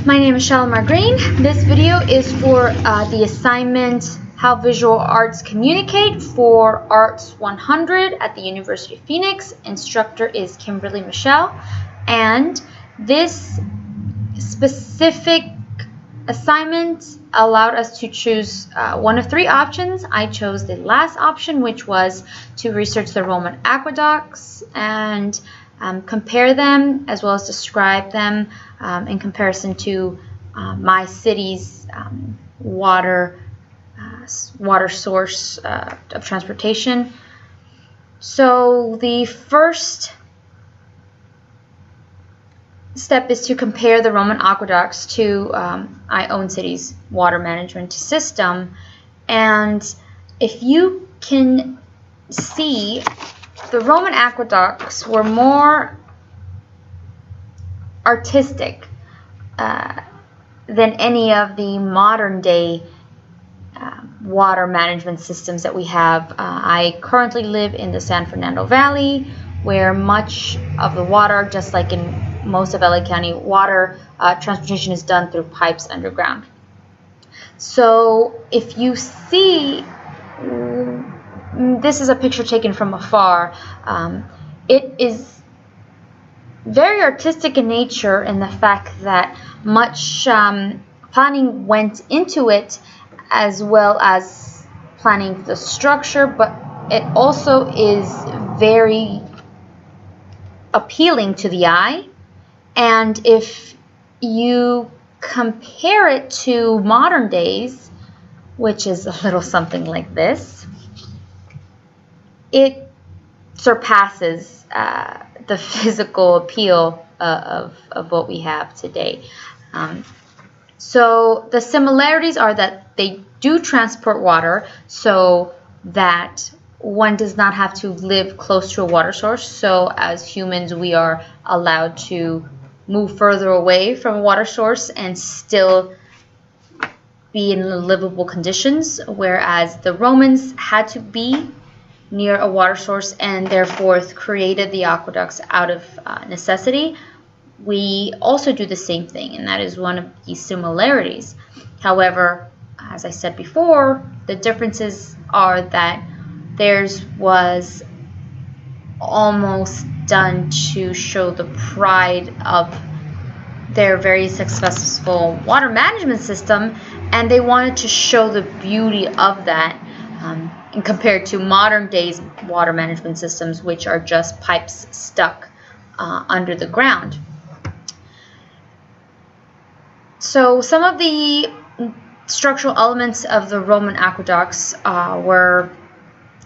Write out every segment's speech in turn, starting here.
My name is Shalimar Green. This video is for the assignment How Visual Arts Communicate for Arts 100 at the University of Phoenix. Instructor is Kimberly Michelle, and this specific assignment allowed us to choose one of three options. I chose the last option, which was to research the Roman aqueducts and compare them as well as describe them in comparison to my city's water source of transportation. So the first step is to compare the Roman aqueducts to my own city's water management system. And if you can see, the Roman aqueducts were more artistic than any of the modern day water management systems that we have. I currently live in the San Fernando Valley, where much of the water, just like in most of LA County, water transportation is done through pipes underground. So if you see, this is a picture taken from afar. It is very artistic in nature in the fact that much planning went into it, as well as planning the structure, but it also is very appealing to the eye. And if you compare it to modern days, which is a little something like this, it surpasses the physical appeal of what we have today. So the similarities are that they do transport water so that one does not have to live close to a water source. So as humans, we are allowed to move further away from a water source and still be in livable conditions, whereas the Romans had to be near a water source and therefore created the aqueducts out of necessity. We also do the same thing, and that is one of the similarities. However, as I said before, the differences are that theirs was almost done to show the pride of their very successful water management system, and they wanted to show the beauty of that and compared to modern days water management systems, which are just pipes stuck under the ground. So some of the structural elements of the Roman aqueducts were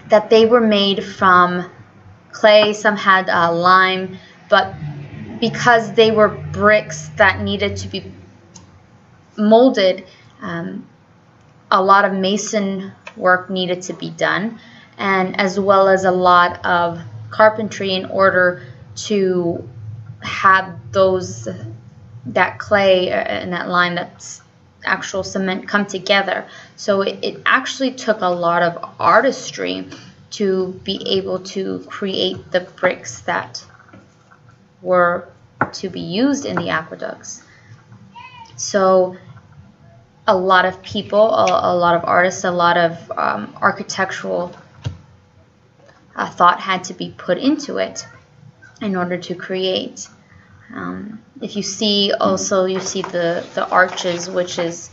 that they were made from clay, some had lime, but because they were bricks that needed to be molded, a lot of mason work needed to be done, and as well as a lot of carpentry in order to have that clay and that lime, that's actual cement, come together. So it actually took a lot of artistry to be able to create the bricks that were to be used in the aqueducts. So a lot of people, a lot of artists, a lot of architectural thought had to be put into it in order to create. If you see also, you see the arches, which is,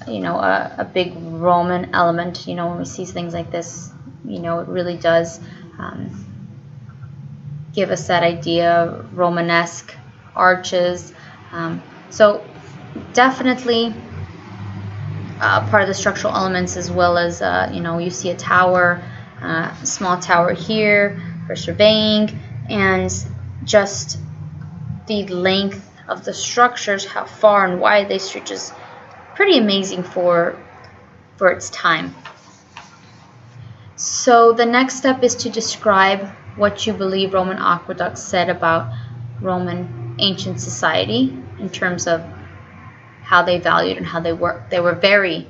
a big Roman element. When we see things like this, it really does give us that idea of Romanesque arches. So definitely part of the structural elements, as well as, you see a tower, small tower here for surveying, and just the length of the structures, how far and wide they stretch, is pretty amazing for its time. So the next step is to describe what you believe Roman aqueducts said about Roman ancient society in terms of how they valued and how they worked. They were very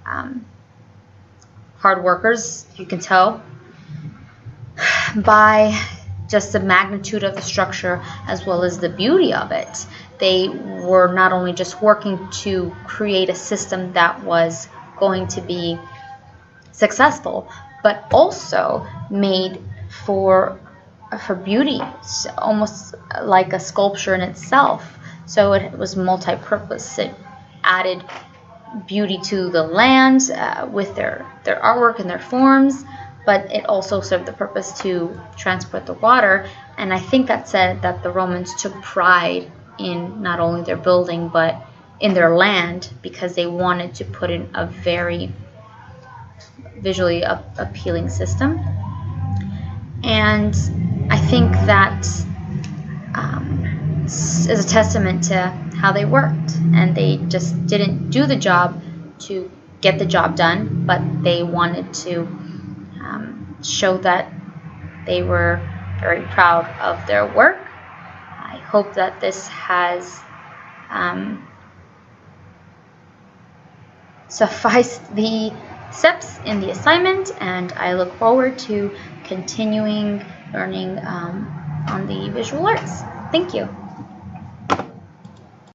hard workers, you can tell by just the magnitude of the structure as well as the beauty of it. they were not only just working to create a system that was going to be successful, but also made for beauty, almost like a sculpture in itself. So it was multi-purpose. It added beauty to the land with their artwork and their forms, but it also served the purpose to transport the water. And I think that said that the Romans took pride in not only their building but in their land, because they wanted to put in a very visually appealing system. And I think that is a testament to how they worked, and they just didn't do the job to get the job done, but they wanted to show that they were very proud of their work. I hope that this has sufficed the steps in the assignment, and I look forward to continuing learning on the visual arts. Thank you.